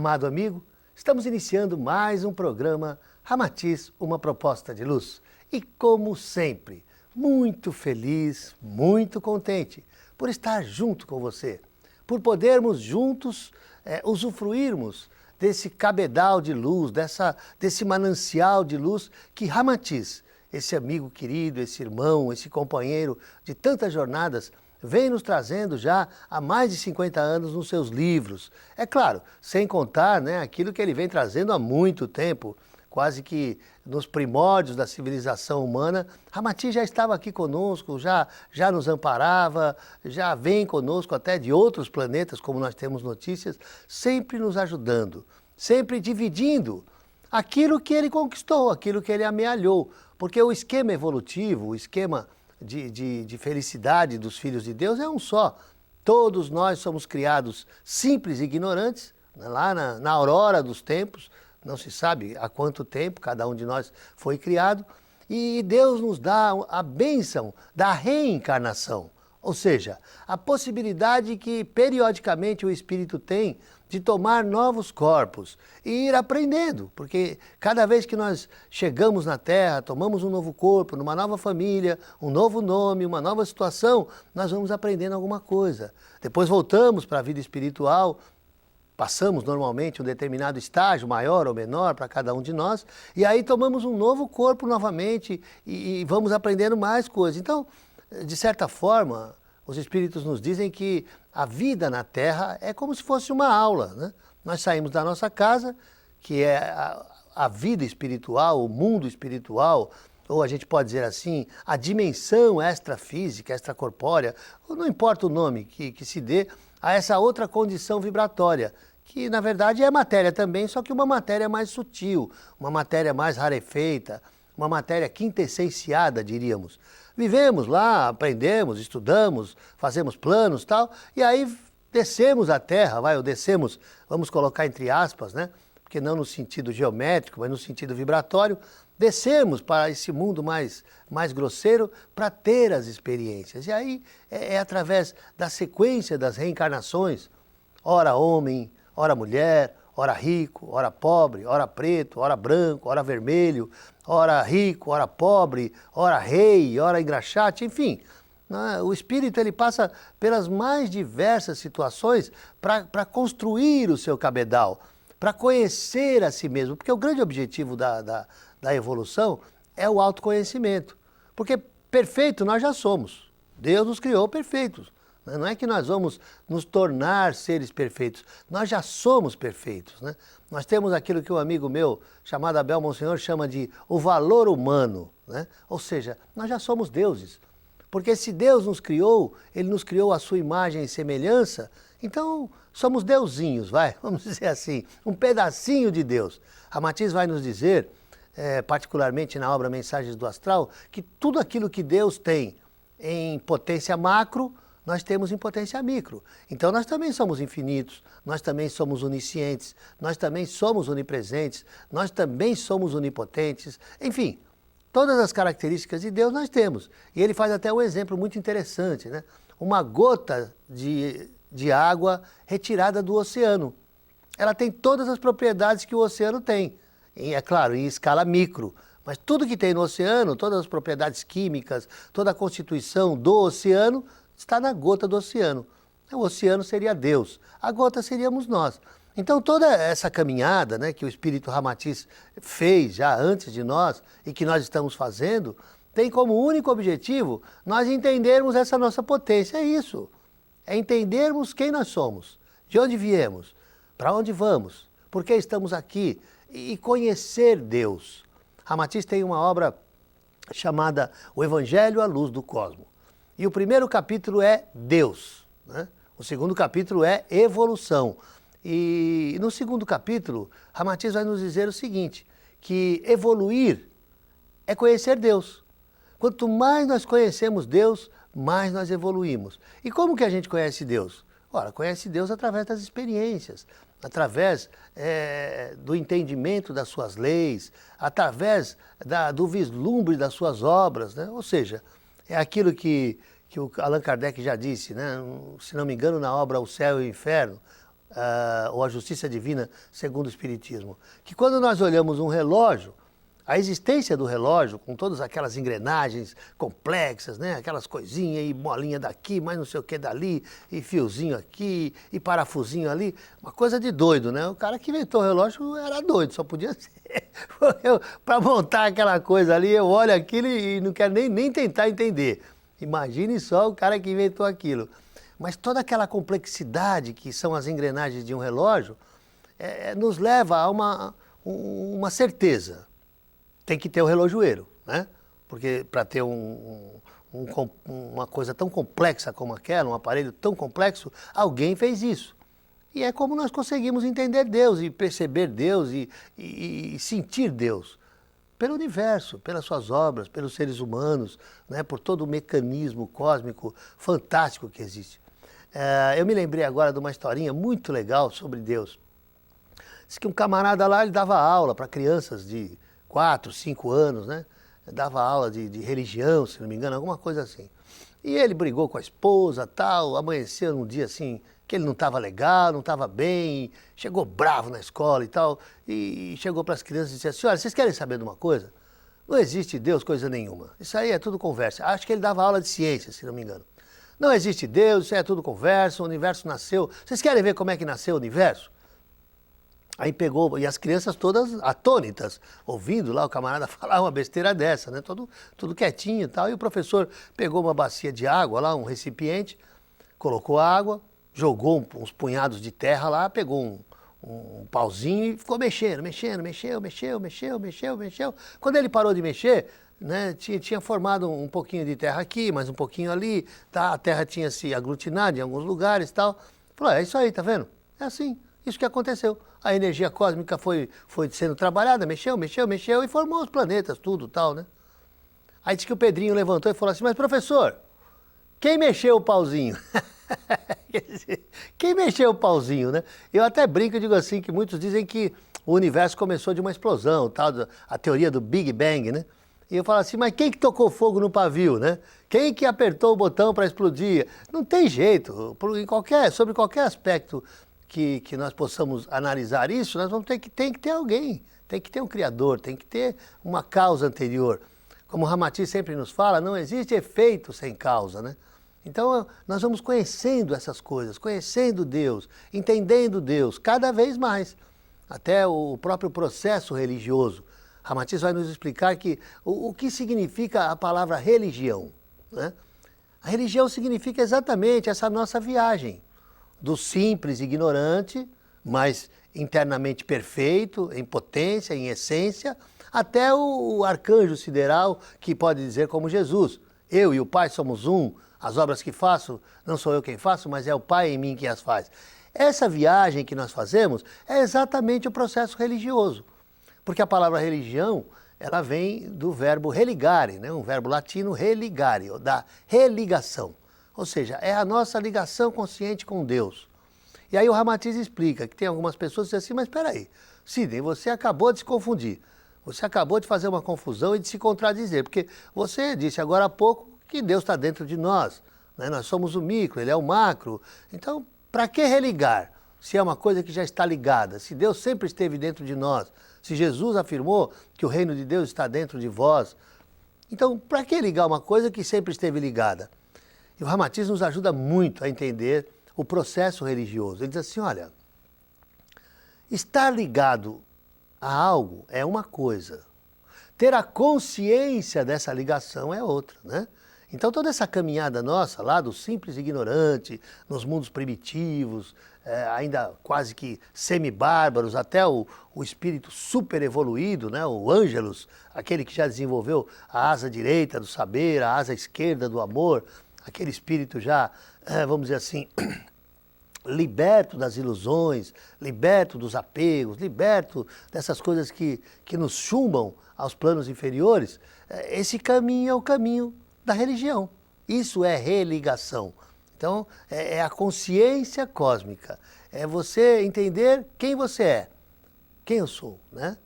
amado amigo, estamos iniciando mais um programa Ramatiz, uma proposta de luz. E como sempre, muito feliz, muito contente por estar junto com você, por podermos juntos usufruirmos desse cabedal de luz, desse manancial de luz que Ramatiz, esse amigo querido, esse irmão, esse companheiro de tantas jornadas, vem nos trazendo já há mais de 50 anos nos seus livros. É claro, sem contar aquilo que ele vem trazendo há muito tempo, quase que nos primórdios da civilização humana. Ramatiz já estava aqui conosco, já nos amparava, já vem conosco até de outros planetas, como nós temos notícias, sempre nos ajudando, sempre dividindo aquilo que ele conquistou, aquilo que ele amealhou. Porque o esquema evolutivo, o esquema de felicidade dos filhos de Deus é um só. Todos nós somos criados simples e ignorantes, lá na aurora dos tempos, não se sabe há quanto tempo cada um de nós foi criado, e Deus nos dá a bênção da reencarnação, ou seja, a possibilidade que periodicamente o Espírito tem de tomar novos corpos e ir aprendendo, porque cada vez que nós chegamos na Terra, tomamos um novo corpo, numa nova família, um novo nome, uma nova situação, nós vamos aprendendo alguma coisa. Depois voltamos para a vida espiritual, passamos normalmente um determinado estágio, maior ou menor para cada um de nós, e aí tomamos um novo corpo novamente e vamos aprendendo mais coisas. Então, de certa forma, os espíritos nos dizem que a vida na Terra é como se fosse uma aula, né? Nós saímos da nossa casa, que é a vida espiritual, o mundo espiritual, ou a gente pode dizer assim, a dimensão extrafísica, extracorpórea, não importa o nome que se dê a essa outra condição vibratória, que na verdade é matéria também, só que uma matéria mais sutil, uma matéria mais rarefeita, uma matéria quintessenciada, diríamos. Vivemos lá, aprendemos, estudamos, fazemos planos e tal, e aí descemos a Terra, ou descemos, vamos colocar entre aspas, né? Porque não no sentido geométrico, mas no sentido vibratório, descemos para esse mundo mais grosseiro para ter as experiências. E aí é através da sequência das reencarnações, ora homem, ora mulher, ora rico, ora pobre, ora preto, ora branco, ora vermelho, ora rico, ora pobre, ora rei, ora engraxate, enfim. O espírito ele passa pelas mais diversas situações para construir o seu cabedal, para conhecer a si mesmo, porque o grande objetivo da evolução é o autoconhecimento. Porque perfeito nós já somos, Deus nos criou perfeitos. Não é que nós vamos nos tornar seres perfeitos, nós já somos perfeitos, né? Nós temos aquilo que um amigo meu, chamado Abel Monsenhor, chama de o valor humano, né? Ou seja, nós já somos deuses. Porque se Deus nos criou, Ele nos criou à sua imagem e semelhança, então somos deusinhos, vamos dizer assim, um pedacinho de Deus. Ramatiz vai nos dizer, particularmente na obra Mensagens do Astral, que tudo aquilo que Deus tem em potência macro, nós temos em potência micro. Então nós também somos infinitos, nós também somos oniscientes, nós também somos onipresentes, nós também somos onipotentes, enfim, todas as características de Deus nós temos. E ele faz até um exemplo muito interessante, né? Uma gota de água retirada do oceano. Ela tem todas as propriedades que o oceano tem, é claro, em escala micro. Mas tudo que tem no oceano, todas as propriedades químicas, toda a constituição do oceano, está na gota do oceano. O oceano seria Deus, a gota seríamos nós. Então toda essa caminhada, né, que o Espírito Ramatiz fez já antes de nós e que nós estamos fazendo, tem como único objetivo nós entendermos essa nossa potência. É isso, é entendermos quem nós somos, de onde viemos, para onde vamos, por que estamos aqui e conhecer Deus. Ramatiz tem uma obra chamada O Evangelho à Luz do Cosmo. E o primeiro capítulo é Deus, né? O segundo capítulo é Evolução. E no segundo capítulo, Ramatiz vai nos dizer o seguinte, que evoluir é conhecer Deus. Quanto mais nós conhecemos Deus, mais nós evoluímos. E como que a gente conhece Deus? Ora, conhece Deus através das experiências, através do entendimento das suas leis, através do vislumbre das suas obras, né? Ou seja, é aquilo que o Allan Kardec já disse, né? Se não me engano, na obra O Céu e o Inferno, ou a justiça divina segundo o Espiritismo. Que quando nós olhamos um relógio, a existência do relógio, com todas aquelas engrenagens complexas, né? Aquelas coisinhas e bolinha daqui, mais não sei o que dali, e fiozinho aqui, e parafusinho ali, uma coisa de doido, né? O cara que inventou o relógio era doido, só podia ser. Para montar aquela coisa ali, eu olho aquilo e não quero nem tentar entender. Imagine só o cara que inventou aquilo. Mas toda aquela complexidade que são as engrenagens de um relógio, nos leva a uma certeza. Tem que ter o relojoeiro, né? Porque para ter uma coisa tão complexa como aquela, um aparelho tão complexo, alguém fez isso. E é como nós conseguimos entender Deus e perceber Deus e sentir Deus. Pelo universo, pelas suas obras, pelos seres humanos, né? Por todo o mecanismo cósmico fantástico que existe. Eu me lembrei agora de uma historinha muito legal sobre Deus. Diz que um camarada lá, ele dava aula para crianças de 4, 5 anos, né? Dava aula de religião, se não me engano, alguma coisa assim. E ele brigou com a esposa, tal, amanheceu num dia assim, que ele não estava legal, não estava bem, chegou bravo na escola e tal, e chegou para as crianças e disse assim, olha, vocês querem saber de uma coisa? Não existe Deus coisa nenhuma. Isso aí é tudo conversa. Acho que ele dava aula de ciência, se não me engano. Não existe Deus, isso aí é tudo conversa, o universo nasceu. Vocês querem ver como é que nasceu o universo? Aí pegou, e as crianças todas atônitas, ouvindo lá o camarada falar uma besteira dessa, né? Tudo quietinho e tal. E o professor pegou uma bacia de água lá, um recipiente, colocou água, jogou uns punhados de terra lá, pegou um pauzinho e ficou mexendo. Quando ele parou de mexer, né, tinha formado um pouquinho de terra aqui, mais um pouquinho ali, tá? A terra tinha se aglutinado em alguns lugares e tal. Falou, é isso aí, tá vendo? É assim. Isso que aconteceu. A energia cósmica foi sendo trabalhada, mexeu e formou os planetas, tudo tal, né? Aí disse que o Pedrinho levantou e falou assim, mas professor, quem mexeu o pauzinho? Quem mexeu o pauzinho, né? Eu até brinco e digo assim, que muitos dizem que o universo começou de uma explosão, tal, a teoria do Big Bang, né? E eu falo assim, mas quem que tocou fogo no pavio, né? Quem que apertou o botão para explodir? Não tem jeito, sobre qualquer aspecto que nós possamos analisar isso, nós vamos tem que ter alguém, tem que ter um criador, tem que ter uma causa anterior. Como o Ramatiz sempre nos fala, não existe efeito sem causa, né? Então nós vamos conhecendo essas coisas, conhecendo Deus, entendendo Deus cada vez mais, até o próprio processo religioso. Ramatiz vai nos explicar que o que significa a palavra religião, né? A religião significa exatamente essa nossa viagem, do simples ignorante, mas internamente perfeito, em potência, em essência, até o arcanjo sideral que pode dizer como Jesus, eu e o Pai somos um, as obras que faço não sou eu quem faço, mas é o Pai em mim quem as faz. Essa viagem que nós fazemos é exatamente o processo religioso, porque a palavra religião, ela vem do verbo religare, né? Um verbo latino religare, da religação. Ou seja, é a nossa ligação consciente com Deus. E aí o Ramatiz explica que tem algumas pessoas que dizem assim, mas espera aí, Sidney, você acabou de se confundir. Você acabou de fazer uma confusão e de se contradizer, porque você disse agora há pouco que Deus está dentro de nós, né? Nós somos o micro, ele é o macro. Então, para que religar, se é uma coisa que já está ligada? Se Deus sempre esteve dentro de nós, se Jesus afirmou que o reino de Deus está dentro de vós, então, para que ligar uma coisa que sempre esteve ligada? E o Ramatiz nos ajuda muito a entender o processo religioso. Ele diz assim, olha, estar ligado a algo é uma coisa, ter a consciência dessa ligação é outra, né? Então toda essa caminhada nossa lá do simples ignorante, nos mundos primitivos, ainda quase que semi-bárbaros, até o espírito super evoluído, né? O Ângelus, aquele que já desenvolveu a asa direita do saber, a asa esquerda do amor, aquele espírito já, vamos dizer assim, liberto das ilusões, liberto dos apegos, liberto dessas coisas que nos chumbam aos planos inferiores, esse caminho é o caminho da religião. Isso é religação. Então, é a consciência cósmica. É você entender quem você é, quem eu sou, né?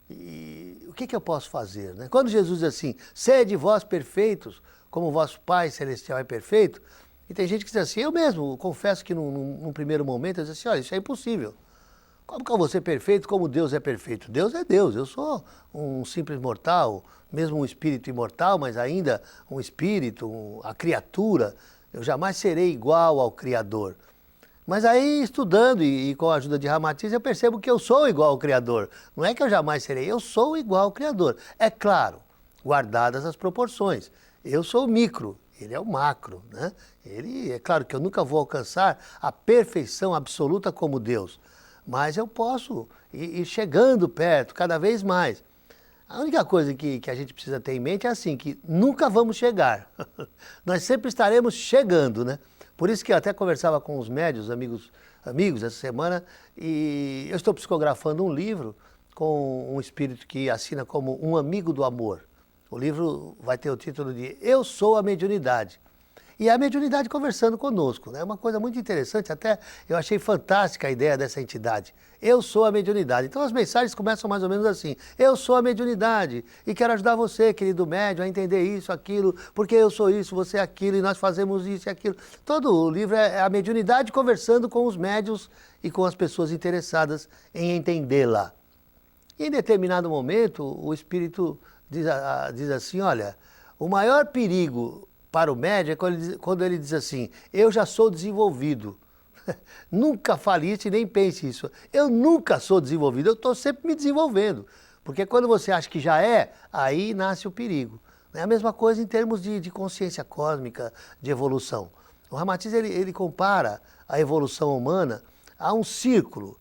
E o que eu posso fazer, né? Quando Jesus diz assim, sede vós perfeitos, como vosso Pai Celestial é perfeito, E tem gente que diz assim, eu mesmo confesso que num primeiro momento eu diz assim, olha, isso é impossível. Como que eu vou ser perfeito como Deus é perfeito? Deus é Deus, eu sou um simples mortal, mesmo um espírito imortal, mas ainda um espírito, a criatura. Eu jamais serei igual ao Criador. Mas aí, estudando e com a ajuda de Ramatiz, eu percebo que eu sou igual ao Criador. Não é que eu jamais serei, eu sou igual ao Criador. É claro, guardadas as proporções. Eu sou o micro, ele é o macro, né? É claro que eu nunca vou alcançar a perfeição absoluta como Deus, mas eu posso ir chegando perto, cada vez mais. A única coisa que a gente precisa ter em mente é assim, que nunca vamos chegar. Nós sempre estaremos chegando, né? Por isso que eu até conversava com os médios, amigos essa semana, e eu estou psicografando um livro com um espírito que assina como Um Amigo do Amor. O livro vai ter o título de Eu Sou a Mediunidade. E é a mediunidade conversando conosco, né? É uma coisa muito interessante, até eu achei fantástica a ideia dessa entidade. Eu sou a mediunidade. Então as mensagens começam mais ou menos assim. Eu sou a mediunidade e quero ajudar você, querido médium, a entender isso, aquilo, porque eu sou isso, você é aquilo e nós fazemos isso e aquilo. Todo o livro é a mediunidade conversando com os médiuns e com as pessoas interessadas em entendê-la. E em determinado momento o espírito diz assim, olha, o maior perigo para o médium é quando ele diz assim, eu já sou desenvolvido. Nunca fale isso e nem pense isso. Eu nunca sou desenvolvido, eu estou sempre me desenvolvendo. Porque quando você acha que já é, aí nasce o perigo. É a mesma coisa em termos de consciência cósmica, de evolução. O Ramatiz ele compara a evolução humana a um círculo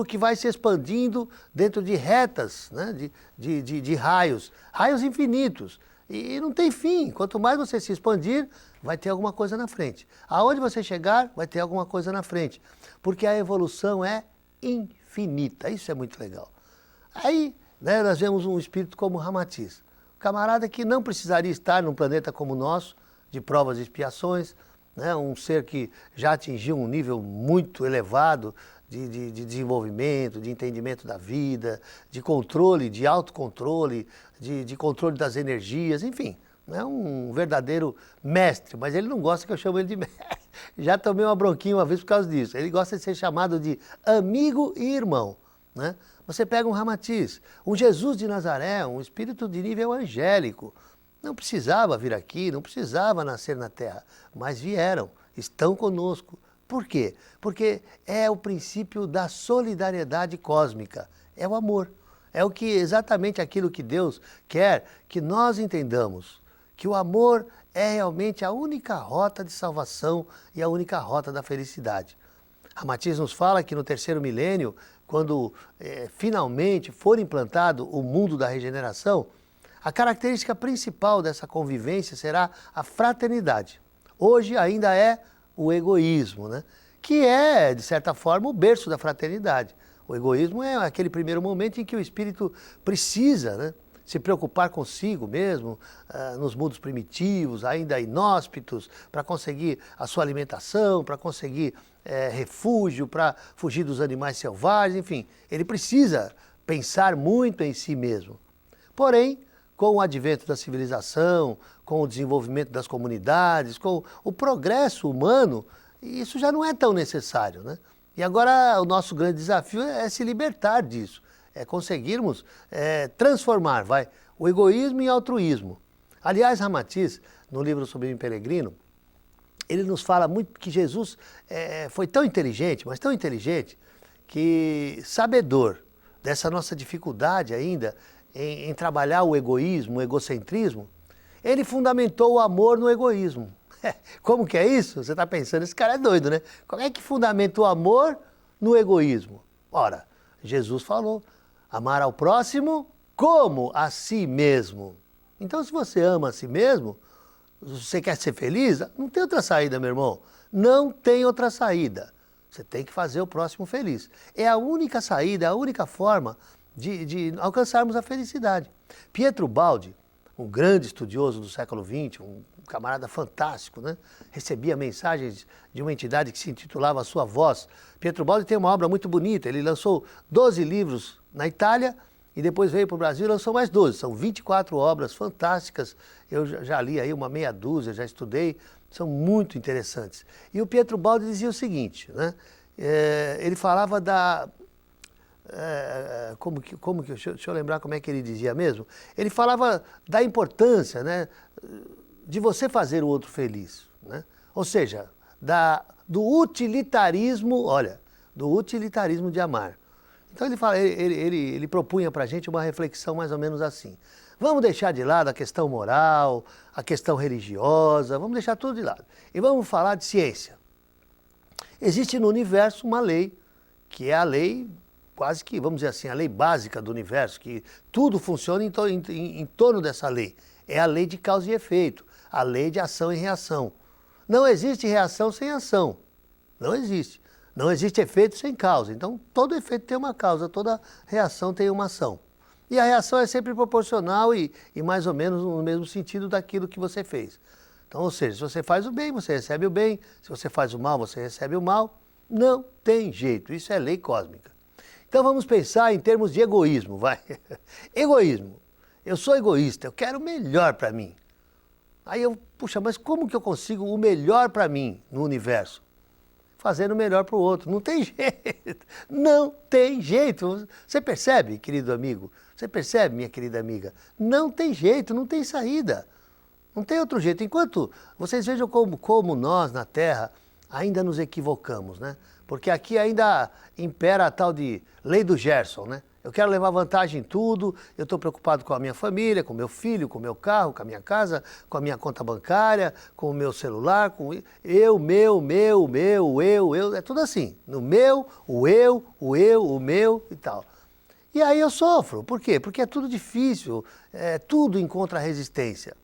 que vai se expandindo dentro de retas, né? de raios infinitos. E não tem fim. Quanto mais você se expandir, vai ter alguma coisa na frente. Aonde você chegar, vai ter alguma coisa na frente. Porque a evolução é infinita. Isso é muito legal. Aí, né, nós vemos um espírito como Ramatiz. Um camarada que não precisaria estar num planeta como o nosso, de provas e expiações, né, um ser que já atingiu um nível muito elevado de desenvolvimento, de entendimento da vida, de controle, de autocontrole, de controle das energias, enfim. É um verdadeiro mestre, mas ele não gosta que eu chame ele de mestre. Já tomei uma bronquinha uma vez por causa disso. Ele gosta de ser chamado de amigo e irmão, né? Você pega um Ramatiz, um Jesus de Nazaré, um espírito de nível angélico. Não precisava vir aqui, não precisava nascer na Terra, mas vieram, estão conosco. Por quê? Porque é o princípio da solidariedade cósmica, é o amor. É exatamente aquilo que Deus quer que nós entendamos, que o amor é realmente a única rota de salvação e a única rota da felicidade. Ramatiz nos fala que no terceiro milênio, quando finalmente for implantado o mundo da regeneração, a característica principal dessa convivência será a fraternidade. Hoje ainda é o egoísmo, né? Que é, de certa forma, o berço da fraternidade. O egoísmo é aquele primeiro momento em que o espírito precisa, né, se preocupar consigo mesmo, nos mundos primitivos, ainda inóspitos, para conseguir a sua alimentação, para conseguir refúgio, para fugir dos animais selvagens, enfim. Ele precisa pensar muito em si mesmo. Porém, com o advento da civilização, com o desenvolvimento das comunidades, com o progresso humano, isso já não é tão necessário, né? E agora o nosso grande desafio é se libertar disso, é conseguirmos transformar o egoísmo em altruísmo. Aliás, Ramatiz, no livro Sublime Peregrino, ele nos fala muito que Jesus foi tão inteligente, mas tão inteligente, que sabedor dessa nossa dificuldade ainda em trabalhar o egoísmo, o egocentrismo, ele fundamentou o amor no egoísmo. Como que é isso? Você está pensando, esse cara é doido, né? Como é que fundamenta o amor no egoísmo? Ora, Jesus falou, amar ao próximo como a si mesmo. Então, se você ama a si mesmo, você quer ser feliz, não tem outra saída, meu irmão. Não tem outra saída. Você tem que fazer o próximo feliz. É a única saída, é a única forma de alcançarmos a felicidade. Pietro Baldi, um grande estudioso do século XX, um camarada fantástico, né? Recebia mensagens de uma entidade que se intitulava A Sua Voz. Pietro Baldi tem uma obra muito bonita, ele lançou 12 livros na Itália e depois veio para o Brasil e lançou mais 12. São 24 obras fantásticas, eu já li aí uma meia dúzia, já estudei, são muito interessantes. E o Pietro Baldi dizia o seguinte, né? Ele falava da... deixa eu lembrar como é que ele dizia mesmo. Ele falava da importância, né, de você fazer o outro feliz, né? Ou seja, do utilitarismo, olha, do utilitarismo de amar. Então ele propunha para a gente uma reflexão mais ou menos assim. Vamos deixar de lado a questão moral, a questão religiosa, vamos deixar tudo de lado. E vamos falar de ciência. Existe no universo uma lei, que é a lei, quase que, vamos dizer assim, a lei básica do universo, que tudo funciona em torno dessa lei. É a lei de causa e efeito, a lei de ação e reação. Não existe reação sem ação, não existe. Não existe efeito sem causa. Então, todo efeito tem uma causa, toda reação tem uma ação. E a reação é sempre proporcional e mais ou menos no mesmo sentido daquilo que você fez. Então, ou seja, se você faz o bem, você recebe o bem. Se você faz o mal, você recebe o mal. Não tem jeito, isso é lei cósmica. Então, vamos pensar em termos de egoísmo, vai. Egoísmo. Eu sou egoísta, eu quero o melhor para mim. Aí puxa, mas como que eu consigo o melhor para mim no universo? Fazendo o melhor para o outro. Não tem jeito, não tem jeito. Você percebe, querido amigo? Você percebe, minha querida amiga? Não tem jeito, não tem saída. Não tem outro jeito. Enquanto vocês vejam como nós na Terra ainda nos equivocamos, né? Porque aqui ainda impera a tal de lei do Gerson, né? Eu quero levar vantagem em tudo, eu estou preocupado com a minha família, com meu filho, com o meu carro, com a minha casa, com a minha conta bancária, com o meu celular, com eu, eu, é tudo assim. No meu, o meu e tal. E aí eu sofro. Por quê? Porque é tudo difícil, tudo encontra resistência.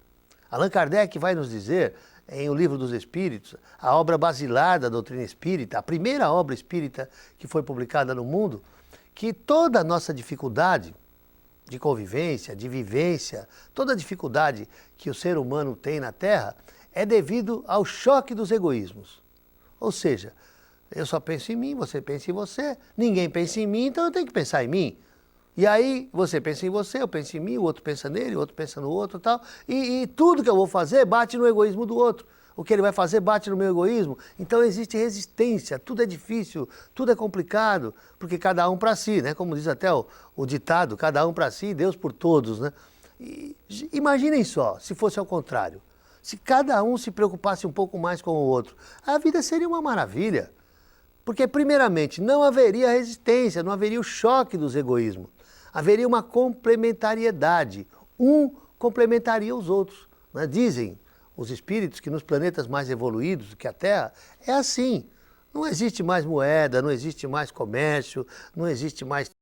Allan Kardec vai nos dizer, em O Livro dos Espíritos, a obra basilar da doutrina espírita, a primeira obra espírita que foi publicada no mundo, que toda a nossa dificuldade de convivência, de vivência, toda a dificuldade que o ser humano tem na Terra é devido ao choque dos egoísmos. Ou seja, eu só penso em mim, você pensa em você, ninguém pensa em mim, então eu tenho que pensar em mim. E aí você pensa em você, eu penso em mim, o outro pensa nele, o outro pensa no outro e tal, e tudo que eu vou fazer bate no egoísmo do outro. O que ele vai fazer bate no meu egoísmo, então existe resistência, tudo é difícil, tudo é complicado, porque cada um para si, né? Como diz até o ditado, cada um para si, Deus por todos, né? E, imaginem só, se fosse ao contrário, se cada um se preocupasse um pouco mais com o outro, a vida seria uma maravilha, porque primeiramente não haveria resistência, não haveria o choque dos egoísmos, haveria uma complementariedade, um complementaria os outros, né? Dizem os espíritos que nos planetas mais evoluídos do que a Terra, é assim. Não existe mais moeda, não existe mais comércio, não existe mais